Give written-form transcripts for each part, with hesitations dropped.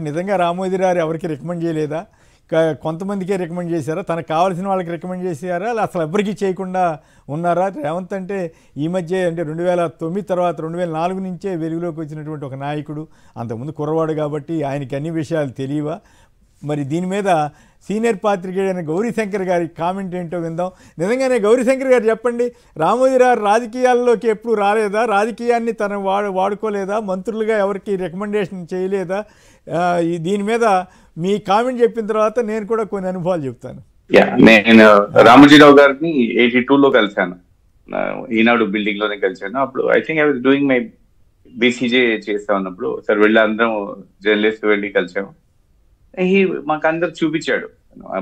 నిజంగా రామోజీరావు ఎవరికి రికమెండ్ చేయలేదా? కొంతమందికే రికమెండ్ చేశారా? తనకు కావాల్సిన వాళ్ళకి రికమెండ్ చేశారా? అసలు ఎవరికి చేయకుండా ఉన్నారా? రేవంత్ అంటే ఈ మధ్య అంటే 2009 తర్వాత 2004 నుంచే వెలుగులోకి వచ్చినటువంటి ఒక నాయకుడు. అంతకుముందు కుర్రవాడు కాబట్టి ఆయనకి అన్ని విషయాలు తెలియవా? మరి దీని మీద సీనియర్ పాత్రికేయుడైన గౌరీశంకర్ గారి కామెంట్ ఏంటో విందాం. నిజంగానే గౌరీశంకర్ గారు చెప్పండి, రామోజీరావు రాజకీయాల్లోకి ఎప్పుడు రాలేదా? రాజకీయాన్ని తను వాడుకోలేదా? మంత్రులుగా ఎవరికి రికమెండేషన్ చేయలేదా? దీని మీద మీ కామెంట్ చెప్పిన తర్వాత నేను కూడా కొన్ని అనుభవాలు చెప్తాను. నేను రామోజీరావు గారిని 82లో కలిశాను, ఈనాడు బిల్డింగ్ లోనే కలిశాను. అప్పుడు I think I was doing my BCJ చేస్తా ఉన్నప్పుడు సార్ వెళ్ళి అందరం జర్నలిస్ట్ వెళ్ళి కలిసాము. మాకు అందరు చూపించాడు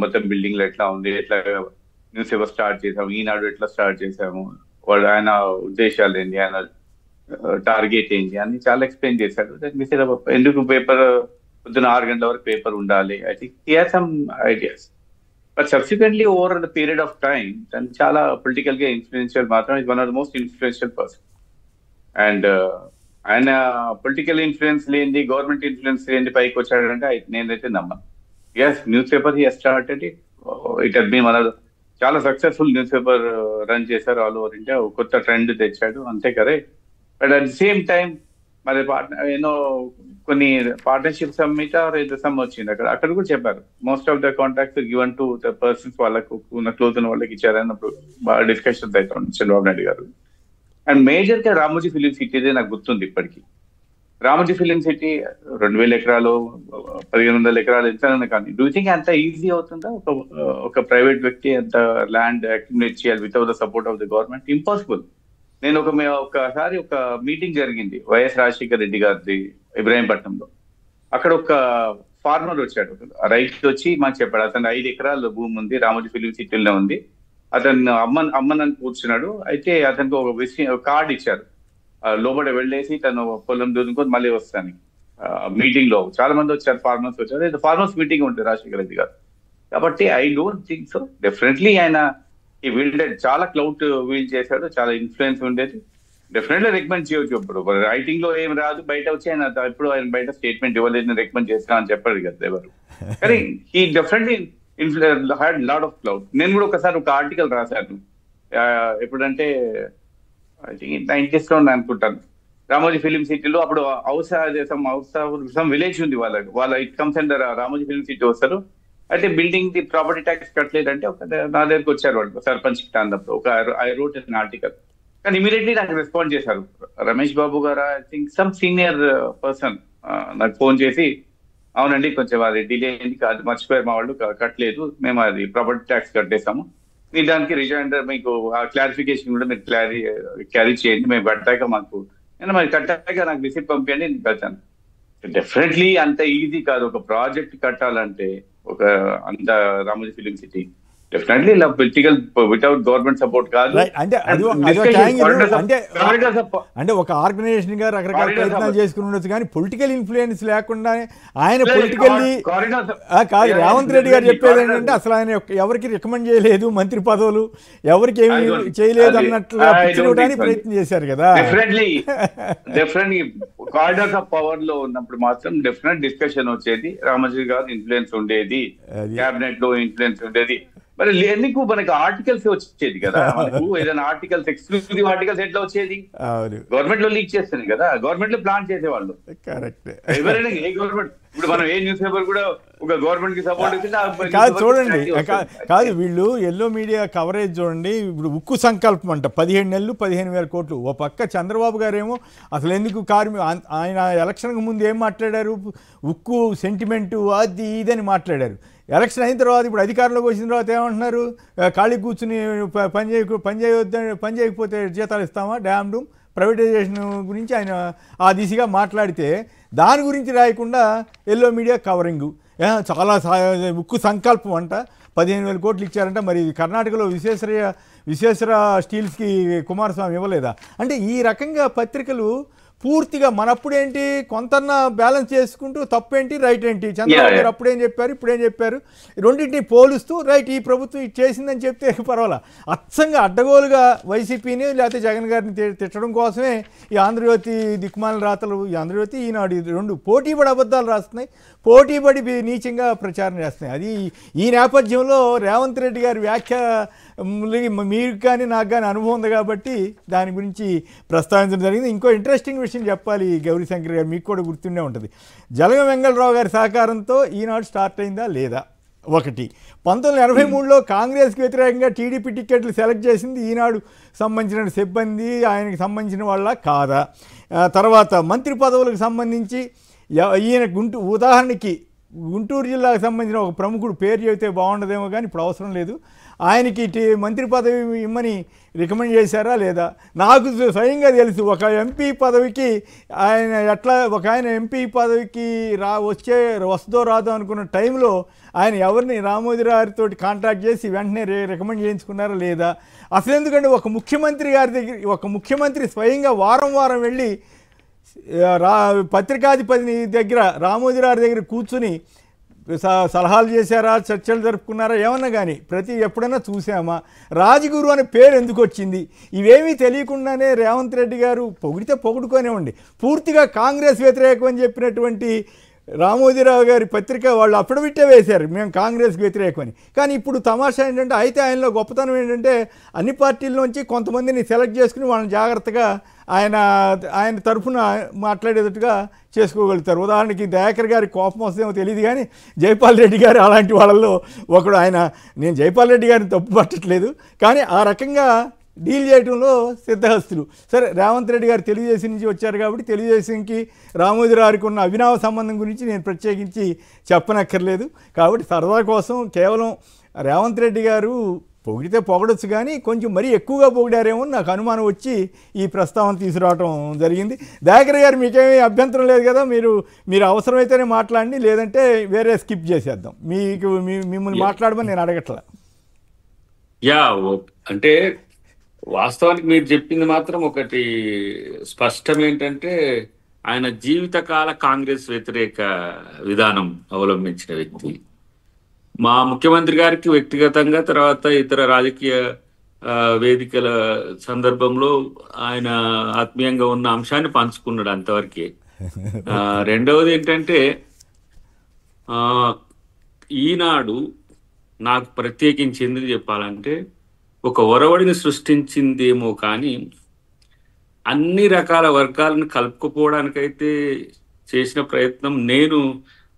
మొత్తం బిల్డింగ్ లో ఎట్లా ఉంది, ఎట్లా న్యూస్ పేపర్ స్టార్ట్ చేసాము, ఈనాడు ఎట్లా స్టార్ట్ చేసాము, వాడు ఆయన ఉద్దేశాలు ఏంటి, ఆయన టార్గెట్ ఏంటి అని చాలా ఎక్స్ప్లెయిన్ చేశాడు. ఎందుకు పేపర్ పొద్దున 6 గంటల వరకు పేపర్ ఉండాలి, I think he has some ideas. But subsequently over the period of time తను చాలా పొలిటికల్ గా ఇన్ఫ్లుయెన్షియల్, మాత్రం is one of the most influential person. And ఆయన పొలిటికల్ ఇన్ఫ్లుయెన్స్ లేని, గవర్నమెంట్ ఇన్ఫ్లుయెన్స్ లేని పైకి వచ్చాడంటే నేనైతే నమ్మను. Yes, news paper he started it has been one of చాలా సక్సెస్ఫుల్ న్యూస్ పేపర్ రన్ చేశారు ఆల్ ఓవర్ ఇండియా. కొత్త ట్రెండ్ తెచ్చాడు, అంతే కదే. But at the same time మరి ఏదో కొన్ని పార్ట్నర్షిప్ సమ్మిట్ ఏదో సమ్ వచ్చింది, అక్కడ కూడా చెప్పారు most of the contacts given to the persons, వాళ్ళకు ఉన్న క్లోజ్ ఉన్న వాళ్ళకి ఇచ్చారన్నప్పుడు బాగా డిస్కషన్స్ అయితే చంద్రబాబు నాయుడు గారు. అండ్ మేజర్ గా రామోజీ ఫిలిం సిటీ నాకు గుర్తుంది ఇప్పటికీ. రామోజీ ఫిలిం సిటీ 2000 ఎకరాలు 1500 ఎకరాలు ఎంత కానీ డూ థింక్ అంత ఈజీ అవుతుందా? ఒక ప్రైవేట్ వ్యక్తి అంత ల్యాండ్ అక్యుములేట్ చేయాలి without the support of the government? Impossible. నేను ఒకసారి ఒక మీటింగ్ జరిగింది వైఎస్ రాజశేఖర్ రెడ్డి గారిది ఇబ్రాహీంపట్నంలో. అక్కడ ఒక ఫార్మర్ వచ్చాడు, రైతు వచ్చి మాకు చెప్పాడు అతను 5 ఎకరాల భూమి ఉంది, రామోజీ ఫిలిం సిటీలో ఉంది, అతను అమ్మనని కూర్చున్నాడు. అయితే అతనికి ఒక కార్డు ఇచ్చారు, లోపల వెళ్ళేసి తను పొలం దున్నుకొని మళ్ళీ వస్తాను. మీటింగ్ లో చాలా మంది వచ్చారు, ఫార్మర్స్ వచ్చారు, ఫార్మర్స్ మీటింగ్ ఉంటుంది రాజశేఖర రెడ్డి గారు. కాబట్టి I don't think so. Definitely ఆయన ఈ వీల్డెడ్ చాలా క్లౌడ్ వీల్ చేశాడు, చాలా ఇన్ఫ్లుయెన్స్ ఉండేది. డెఫినెట్లీ రికమెండ్ చేయవచ్చు. ఇప్పుడు రైటింగ్ లో ఏం రాదు, బయట వచ్చి ఆయన ఎప్పుడు ఆయన బయట స్టేట్మెంట్ ఇవ్వలేదు, రికమెండ్ చేస్తా అని చెప్పారు కదా ఎవరు. కానీ ఈ definitely had lot of cloud. నేను కూడా ఒకసారి ఒక ఆర్టికల్ రాశాను, ఎప్పుడంటే ఐ థింక్ 90s లో అనుకుంటాను. రామోజీ ఫిలిం సిటీలో అప్పుడు సమ్ విలేజ్ ఉంది వాళ్ళ it comes under Ramoji film city వస్తారు. అయితే బిల్డింగ్ ది ప్రాపర్టీ ట్యాక్స్ కట్టలేదంటే నా దగ్గరికి వచ్చారు వాళ్ళు, సర్పంచ్ అన్నప్పుడు ఐ రోట్ అన్ ఆర్టికల్. కానీ ఇమీడియట్లీ నాకు రెస్పాండ్ చేశారు రమేష్ బాబు గారు, I think some senior person నాకు ఫోన్ చేసి, అవునండి కొంచెం అది డిలే అయింది, మర్చిపోయారు మా వాళ్ళు, కట్టలేదు, మేము అది ప్రాపర్టీ ట్యాక్స్ కట్టేసాము, మీ దానికి రిజైండర్ మీకు ఆ క్లారిఫికేషన్ కూడా మీరు క్యారీ చేయండి, మేము కట్టాక మాకు మరి కట్టాక నాకు రిసిప్ట్ పంపించండి, నేను కట్టాను. డెఫినెట్లీ అంత ఈజీ కాదు ఒక ప్రాజెక్ట్ కట్టాలంటే. ఒక అంత Ramoji film city definitely political without government support కాదు. అంటే ఒక ఆర్గనైజేషన్ గా రకరకాల ప్రయత్నాలు చేసుకుని ఉండొచ్చు, కానీ పొలిటికల్ ఇన్ఫ్లుయెన్స్ లేకుండా ఆయన పొలిటికల్లీ కాదు. రేవంత్ రెడ్డి గారు చెప్పేది ఏంటంటే అసలు ఆయన ఎవరికి రికమెండ్ చేయలేదు, మంత్రి పదవులు ఎవరికి ఏమి చేయలేదు అన్నట్లుగా పిచ్చినడానికి ప్రయత్నం చేశారు కదా. డెఫినెట్లీ కార్డర్స్ ఆఫ్ పవర్ లో ఉన్నప్పుడు మాత్రం డెఫినెట్ డిస్కషన్ వచ్చేది, రామోజీ గారు ఇన్ఫ్లుయెన్స్ ఉండేది, క్యాబినెట్ లో ఇన్ఫ్లుయెన్స్ ఉండేది. మరి ఎందుకు మనకు ఆర్టికల్స్ వచ్చేది కదా, మనకు ఏదైనా ఆర్టికల్స్ ఎక్స్క్లూజివ్ ఆర్టికల్స్ ఎట్లా వచ్చేది? గవర్నమెంట్ లో లీక్ చేస్తుంది కదా, గవర్నమెంట్ లో ప్లాన్ చేసేవాళ్ళు. ఎవరైనా ఏ గవర్నమెంట్, ఇప్పుడు మనం ఏ న్యూస్ పేపర్ కూడా ఒక గవర్నమెంట్ కి సపోర్ట్ కాదు. చూడండి కాదు, వీళ్ళు ఎల్లో మీడియా కవరేజ్ చూడండి. ఇప్పుడు ఉక్కు సంకల్పం అంట 17 నెలలు 15,000 కోట్లు. ఓ పక్క చంద్రబాబు గారేమో అసలు ఎందుకు ఆయన ఎలక్షన్కి ముందు ఏం మాట్లాడారు, ఉక్కు సెంటిమెంటు అది ఇదని మాట్లాడారు. ఎలక్షన్ అయిన తర్వాత ఇప్పుడు అధికారంలోకి వచ్చిన తర్వాత ఏమంటున్నారు, ఖాళీ కూర్చుని పని చేయకపోతే జీతాలు ఇస్తామా, డ్యామ్ డూమ్ ప్రైవేటైజేషన్ గురించి ఆయన ఆ దిశగా మాట్లాడితే దాని గురించి రాయకుండా ఎల్లో మీడియా కవరింగు. చాలా ఉక్కు సంకల్పం అంట, 15,000 కోట్లు ఇచ్చారంట. మరి కర్ణాటకలో విశ్వేశ్వర స్టీల్స్కి కుమారస్వామి ఇవ్వలేదా? అంటే ఈ రకంగా పత్రికలు పూర్తిగా మనప్పుడు ఏంటి కొంతన్న బ్యాలెన్స్ చేసుకుంటూ తప్పేంటి రైట్ ఏంటి చంద్రబాబు గారు అప్పుడేం చెప్పారు ఇప్పుడేం చెప్పారు రెండింటిని పోలుస్తూ రైట్ ఈ ప్రభుత్వం ఇది చేసిందని చెప్తే పర్వాలా అచ్చంగా అడ్డగోలుగా వైసీపీని లేకపోతే జగన్ గారిని తిట్టడం కోసమే ఈ ఆంధ్రజ్యోతి దిక్మాల రాతలు ఈ ఆంధ్రజ్యోతి ఈనాడు ఇది రెండు పోటీపడి అబద్ధాలు రాస్తున్నాయి పోటీపడి నీచంగా ప్రచారం చేస్తున్నాయి అది ఈ నేపథ్యంలో రేవంత్ రెడ్డి గారి వ్యాఖ్య మీకు కానీ నాకు కానీ అనుభవం ఉంది కాబట్టి దాని గురించి ప్రస్తావించడం జరిగింది ఇంకో ఇంట్రెస్టింగ్ విషయం చెప్పాలి గౌరీశంకర్ గారు మీకు కూడా గుర్తుండే ఉంటుంది జలగం వెంగళరావు గారి సహకారంతో ఈనాడు స్టార్ట్ అయిందా లేదా ఒకటి 1983లో కాంగ్రెస్కి వ్యతిరేకంగా టీడీపీ టికెట్లు సెలెక్ట్ చేసింది ఈనాడు సంబంధించిన సిబ్బంది ఆయనకు సంబంధించిన వాళ్ళ కాదా తర్వాత మంత్రి పదవులకు సంబంధించి ఈయన ఉదాహరణకి గుంటూరు జిల్లాకు సంబంధించిన ఒక ప్రముఖుడు పేరు చెబితే బాగుండదేమో కానీ ఇప్పుడు అవసరం లేదు ఆయనకి మంత్రి పదవి ఇమ్మని రికమెండ్ చేశారా లేదా నాకు స్వయంగా తెలుసు ఒక ఎంపీ పదవికి ఆయన ఎట్లా ఒక ఆయన ఎంపీ పదవికి వస్తుందో రాదో అనుకున్న టైంలో ఆయన ఎవరిని రామోజీరావుతో కాంటాక్ట్ చేసి వెంటనే రికమెండ్ చేయించుకున్నారా లేదా అసలు ఎందుకంటే ఒక ముఖ్యమంత్రి గారి దగ్గర ఒక ముఖ్యమంత్రి స్వయంగా వారం వారం వెళ్ళి పత్రికాధిపతి దగ్గర రామోజీరావు దగ్గర కూర్చుని సలహాలు చేశారా చర్చలు జరుపుకున్నారా ఏమన్నా కానీ ఎప్పుడైనా చూసామా రాజగురు అనే పేరు ఎందుకు వచ్చింది ఇవేమీ తెలియకుండానే రేవంత్ రెడ్డి గారు పొగిడితే పొగుడుకొనేవ్వండి పూర్తిగా కాంగ్రెస్ వ్యతిరేకం అని చెప్పినటువంటి రామోజీరావు గారి పత్రిక వాళ్ళు అఫిడవిట్టే వేశారు మేము కాంగ్రెస్కి వ్యతిరేకమని కానీ ఇప్పుడు తమాషా ఏంటంటే అయితే ఆయనలో గొప్పతనం ఏంటంటే అన్ని పార్టీల్లోంచి కొంతమందిని సెలెక్ట్ చేసుకుని వాళ్ళని జాగ్రత్తగా ఆయన తరఫున మాట్లాడేటట్టుగా చేసుకోగలుగుతారు ఉదాహరణకి దయాకర్ గారి కోపం వస్తేమో తెలియదు కానీ జైపాల్ రెడ్డి గారు అలాంటి వాళ్ళల్లో ఒకడు నేను జైపాల్ రెడ్డి గారిని తప్పు పట్టట్లేదు కానీ ఆ రకంగా డీల్ చేయడంలో సిద్ధహస్తులు సరే రేవంత్ రెడ్డి గారు తెలుగుదేశం నుంచి వచ్చారు కాబట్టి తెలుగుదేశంకి రామోజీరావుకి ఉన్న అవినావ సంబంధం గురించి నేను ప్రత్యేకించి చెప్పనక్కర్లేదు కాబట్టి సరదా కోసం కేవలం రేవంత్ రెడ్డి గారు పొగిడితే పొగడొచ్చు కానీ కొంచెం మరీ ఎక్కువగా పొగిడారేమో నాకు అనుమానం వచ్చి ఈ ప్రస్తావన తీసుకురావడం జరిగింది దయాకర్ గారు మీకేమీ అభ్యంతరం లేదు కదా మీరు అవసరమైతేనే మాట్లాడండి లేదంటే వేరే స్కిప్ చేసేద్దాం మిమ్మల్ని మాట్లాడమని నేను అడగట్లా అంటే వాస్తవానికి మీరు చెప్పింది మాత్రం ఒకటి స్పష్టం ఏంటంటే ఆయన జీవితకాల కాంగ్రెస్ వ్యతిరేక విధానం అవలంబించిన వ్యక్తి మా ముఖ్యమంత్రి గారికి వ్యక్తిగతంగా తర్వాత ఇతర రాజకీయ వేదికల సందర్భంలో ఆయన ఆత్మీయంగా ఉన్న అంశాన్ని పంచుకున్నాడు అంతవరకే రెండవది ఏంటంటే ఈనాడు నాకు ప్రత్యేకించి ఎందుకు చెప్పాలంటే ఒక ఒరవడిని సృష్టించిందేమో కానీ అన్ని రకాల వర్గాలను కలుపుకోపోవడానికైతే చేసిన ప్రయత్నం నేను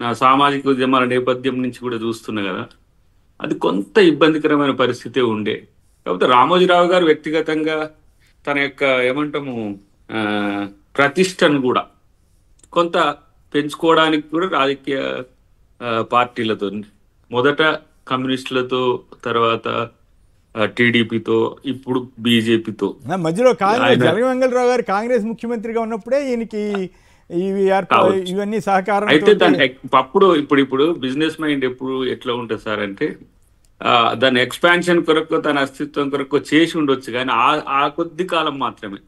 నా సామాజిక ఉద్యమాల నేపథ్యం నుంచి కూడా చూస్తున్నా కదా అది కొంత ఇబ్బందికరమైన పరిస్థితే ఉండే కాకపోతే రామోజీరావు గారు వ్యక్తిగతంగా తన యొక్క ఏమంటాము ప్రతిష్టను కూడా కొంత పెంచుకోవడానికి కూడా రాజకీయ పార్టీలతో మొదట కమ్యూనిస్టులతో తర్వాత టీడీపీతో ఇప్పుడు బీజేపీతో మధ్యలో జలగం వెంగళరావు గారు కాంగ్రెస్ ముఖ్యమంత్రిగా ఉన్నప్పుడే ఈయనకి ఇవన్నీ సహకారం అయితే దాని ఇప్పుడు బిజినెస్ మైండ్ ఎప్పుడు ఎట్లా ఉంటుంది సార్ అంటే దాని ఎక్స్పాన్షన్ కొరకు తన అస్తిత్వం కొరకు చేసి ఉండొచ్చు కానీ ఆ కొద్ది కాలం మాత్రమే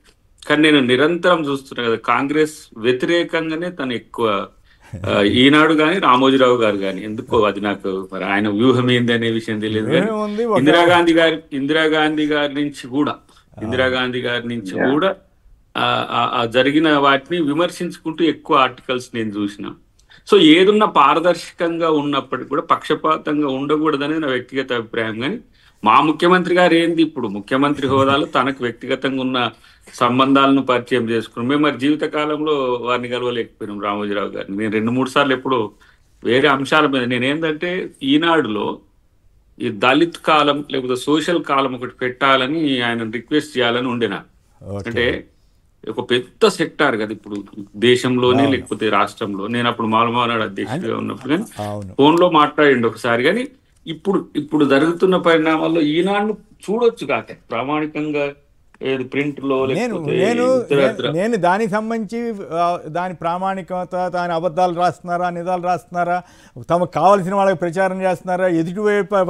కానీ నేను నిరంతరం చూస్తున్నా కదా కాంగ్రెస్ వ్యతిరేకంగానే తను ఎక్కువ ఈనాడు కానీ రామోజీరావు గారు కానీ ఎందుకో అది నాకు మరి ఆయన వ్యూహం ఏంది అనే విషయం తెలియదు కానీ ఇందిరాగాంధీ గారి నుంచి కూడా జరిగిన వాటిని విమర్శించుకుంటూ ఎక్కువ ఆర్టికల్స్ నేను చూసిన సో ఏదున్నా పారదర్శకంగా ఉన్నప్పటికీ కూడా పక్షపాతంగా ఉండకూడదనేది నా వ్యక్తిగత అభిప్రాయం కానీ మా ముఖ్యమంత్రి గారు ఏంది ఇప్పుడు ముఖ్యమంత్రి హోదాలో తనకు వ్యక్తిగతంగా ఉన్న సంబంధాలను పరిచయం చేసుకున్నాం మేము మరి జీవితకాలంలో వారిని కలవలేకపోయినాం రామోజీరావు గారిని నేను 2-3 సార్లు ఎప్పుడు వేరే అంశాల మీద నేనేంటంటే ఈనాడులో ఈ దళిత్ కాలం లేకపోతే సోషల్ కాలం ఒకటి పెట్టాలని ఆయన రిక్వెస్ట్ చేయాలని ఉండే నాకు అంటే ఒక పెద్ద సెక్టార్ కదా ఇప్పుడు దేశంలోనే లేకపోతే రాష్ట్రంలో నేను అప్పుడు మాలమానాడు అధ్యక్షుడిగా ఉన్నప్పుడు కానీ ఫోన్ లో మాట్లాడిండు ఒకసారి కానీ ఇప్పుడు జరుగుతున్న పరిణామాల్లో ఈనాడు చూడొచ్చు కాక ప్రామాణికంగా ఏది ప్రింట్ లో నేను లేకపోతే నేను ఇతరత్ర. నేను దానికి సంబంధించి దాని ప్రామాణికత, దాని అబద్ధాలు రాస్తున్నారా, నిజాలు రాస్తున్నారా, తమకు కావాల్సిన వాళ్ళకి ప్రచారం చేస్తున్నారా, ఎదుటి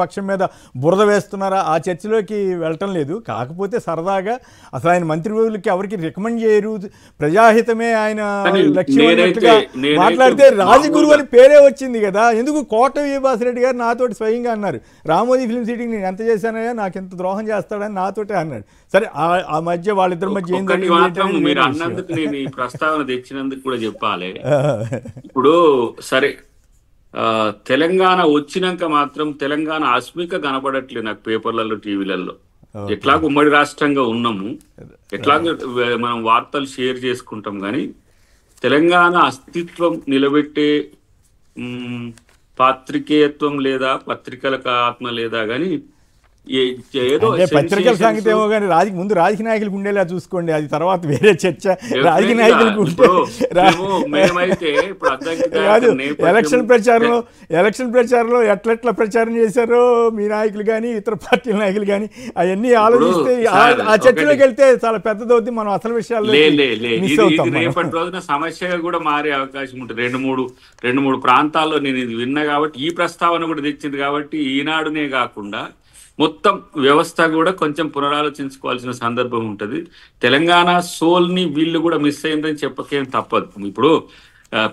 పక్షం మీద బురద వేస్తున్నారా, ఆ చర్చలోకి వెళ్ళటం లేదు. కాకపోతే సరదాగా అసలు ఆయన మంత్రివర్యులకి ఎవరికి రికమెండ్ చేయరు, ప్రజాహితమే ఆయన కానీ లక్ష్యం అన్నట్టుగా మాట్లాడితే రాజగురువు అని పేరే వచ్చింది కదా. ఎందుకు కోట విభాసిరెడ్డి గారు నాతోటి స్వయంగా అన్నారు, రామోజీ ఫిల్మ్ సిటీకి నేను ఎంత చేశానయ్యా, నాకు ఎంత ద్రోహం చేస్తాడని నాతోటే అన్నాడు. సరే ఆ మధ్య వాళ్ళిద్దరి మధ్య ఏం ఒక్కటి మాత్రం మీరు జరిగింది అన్నందుకు నేను ఈ ప్రస్తావన తెచ్చినందుకు కూడా చెప్పాలి. ఇప్పుడు సరే తెలంగాణ వచ్చినాక మాత్రం తెలంగాణ అస్మిక కనపడట్లేదు నాకు పేపర్లలో, టీవీలలో. ఎట్లాగ ఉమ్మడి రాష్ట్రంగా ఉన్నాము, ఎట్లాగ మనం వార్తలు షేర్ చేసుకుంటాం, కానీ తెలంగాణ అస్తిత్వం నిలబెట్టే పాత్రికేయత్వం లేదా, పత్రికలకు ఆత్మ లేదా, కానీ ఏదో పత్రికల సంగతి ఏమో కానీ ముందు రాజకీయ నాయకులకు ఉండేలా చూసుకోండి, అది తర్వాత వేరే చర్చ. రాజకీయ నాయకులకు మేమైతే కాదు, ఎలక్షన్ ప్రచారంలో ఎట్లెట్లా ప్రచారం చేశారో మీ నాయకులు కానీ ఇతర పార్టీల నాయకులు కానీ అవన్నీ ఆలోచిస్తే ఆ చర్చలోకి వెళ్తే చాలా పెద్దదవుతుంది. మనం అసలు విషయాల్లో రేపటి రోజున సమస్యగా కూడా మారే అవకాశం ఉంటుంది. రెండు మూడు ప్రాంతాల్లో నేను ఇది విన్నా కాబట్టి ఈ ప్రస్తావన కూడా తెచ్చింది కాబట్టి ఈనాడునే కాకుండా మొత్తం వ్యవస్థ కూడా కొంచెం పునరాలోచించుకోవాల్సిన సందర్భం ఉంటుంది. తెలంగాణ సోల్ని వీళ్ళు కూడా మిస్ అయిందని చెప్పకేం తప్పదు. ఇప్పుడు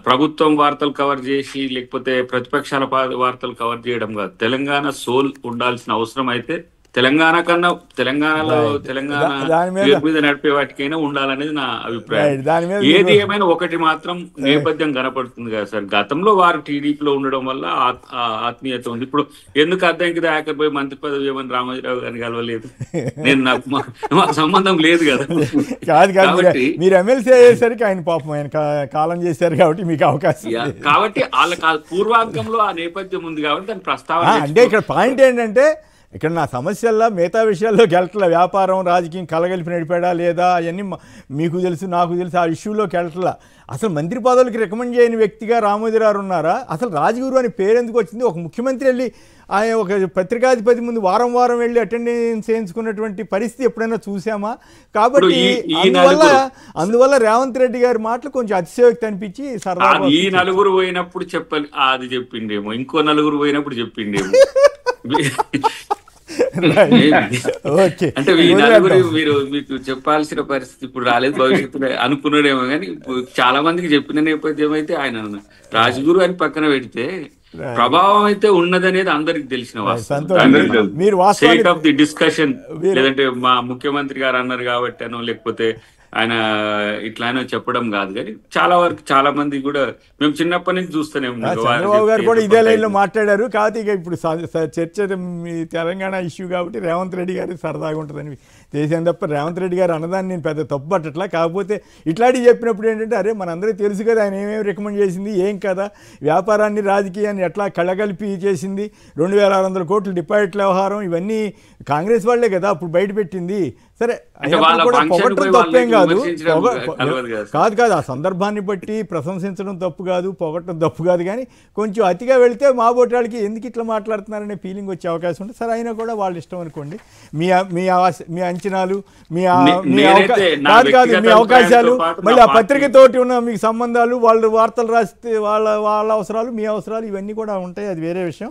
ప్రభుత్వం వార్తలు కవర్ చేసి లేకపోతే ప్రతిపక్షాల వార్తలు కవర్ చేయడం కాదు, తెలంగాణ సోల్ ఉండాల్సిన అవసరం అయితే తెలంగాణ కన్నా తెలంగాణ మీద నడిపే వాటికైనా ఉండాలనేది నా అభిప్రాయం. ఏది ఏమైనా ఒకటి మాత్రం నేపథ్యం కనపడుతుంది కదా సార్, గతంలో వారు టీడీపీలో ఉండడం వల్ల ఆత్మీయత ఉంది. ఇప్పుడు ఎందుకు అర్థంకి దాకా పోయి మంత్రి పదవి ఏమని రామోజీరావు గారిని కలవలేదు, నేను మాకు సంబంధం లేదు కదా. కాబట్టి మీరు ఎమ్మెల్సీ అయ్యేసరికి ఆయన పాపం ఆయన కాలం చేశారు కాబట్టి మీకు అవకాశం, కాబట్టి వాళ్ళ పూర్వాంకంలో ఆ నేపథ్యం ఉంది కాబట్టి దాని ప్రస్తావన. అంటే ఇక్కడ పాయింట్ ఏంటంటే, ఇక్కడ నా సమస్యల్లో మిగతా విషయాల్లో గెలట్ల, వ్యాపారం రాజకీయం కలగలిపి నడిపాడా లేదా అవన్నీ మీకు తెలుసు నాకు తెలుసు, ఆ ఇష్యూలోకి వెళ్ళట్లా. అసలు మంత్రి పదవులకి రికమెండ్ చేయని వ్యక్తిగా రామోజీరావు ఉన్నారా? అసలు రాజగురు అని పేరు ఎందుకు వచ్చింది? ఒక ముఖ్యమంత్రి వెళ్ళి ఆయన ఒక పత్రికాధిపతి ముందు వారం వెళ్ళి అటెండెన్స్ చేయించుకున్నటువంటి పరిస్థితి ఎప్పుడైనా చూసామా? కాబట్టి అందువల్ల రేవంత్ రెడ్డి గారి మాటలు కొంచెం అతిశయోక్తి అనిపించి సరదా ఈ నలుగురు పోయినప్పుడు చెప్పాలి, అది చెప్పిండేమో, ఇంకో నలుగురు పోయినప్పుడు చెప్పిండేమో. అంటే ఈ నలుగురు మీకు చెప్పాల్సిన పరిస్థితి ఇప్పుడు రాలేదు, భవిష్యత్తులో అనుకున్నాడేమో. కానీ చాలా మందికి చెప్పిన నేపథ్యం అయితే ఆయన రాజగురు అని పక్కన పెడితే ప్రభావం అయితే ఉన్నదనేది అందరికి తెలిసిన వాస్తవం. ఆఫ్ ది డిస్కషన్ లేదంటే మా ముఖ్యమంత్రి గారు అన్నారు కాబట్టి అనో లేకపోతే ఆయన ఇట్లానో చెప్పడం కాదు, కానీ చాలా వరకు చాలా మంది కూడా మేము చిన్నప్పటి నుంచి చూస్తూనే ఉన్నాం. చంద్రబాబు గారు కూడా ఇదే లైన్లో మాట్లాడారు. కాకపోతే ఇక ఇప్పుడు చర్చ మీ తెలంగాణ ఇష్యూ కాబట్టి రేవంత్ రెడ్డి గారు సరదాగా ఉంటుందని చేసాను తప్ప రేవంత్ రెడ్డి గారు అన్నదాన్ని నేను పెద్ద తప్పు పట్టట్లా. కాకపోతే ఇట్లాంటివి చెప్పినప్పుడు ఏంటంటే, అరే మనందరికీ తెలుసు కదా ఆయన ఏమేమి రికమెండ్ చేసింది, ఏం కదా వ్యాపారాన్ని రాజకీయాన్ని ఎట్లా కళ్ళగలిపి చేసింది, 2600 కోట్ల డిపాజిట్ల వ్యవహారం, ఇవన్నీ కాంగ్రెస్ వాళ్లే కదా అప్పుడు బయట పెట్టింది. సరే పొగట్టడం తప్పేం కాదు, కాదు ఆ సందర్భాన్ని బట్టి ప్రశంసించడం తప్పు కాదు, పొగట్టడం తప్పు కాదు. కానీ కొంచెం అతిగా వెళితే మా బోటాళ్ళకి ఎందుకు ఇట్లా మాట్లాడుతున్నారనే ఫీలింగ్ వచ్చే అవకాశం ఉంటుంది. సరే అయినా కూడా వాళ్ళ ఇష్టం అనుకోండి. మీ అంచనాలు, మీ అవకాశాలు, మళ్ళీ ఆ పత్రికతోటి ఉన్న మీకు సంబంధాలు, వాళ్ళు వార్తలు రాస్తే వాళ్ళ అవసరాలు, మీ అవసరాలు, ఇవన్నీ కూడా ఉంటాయి. అది వేరే విషయం.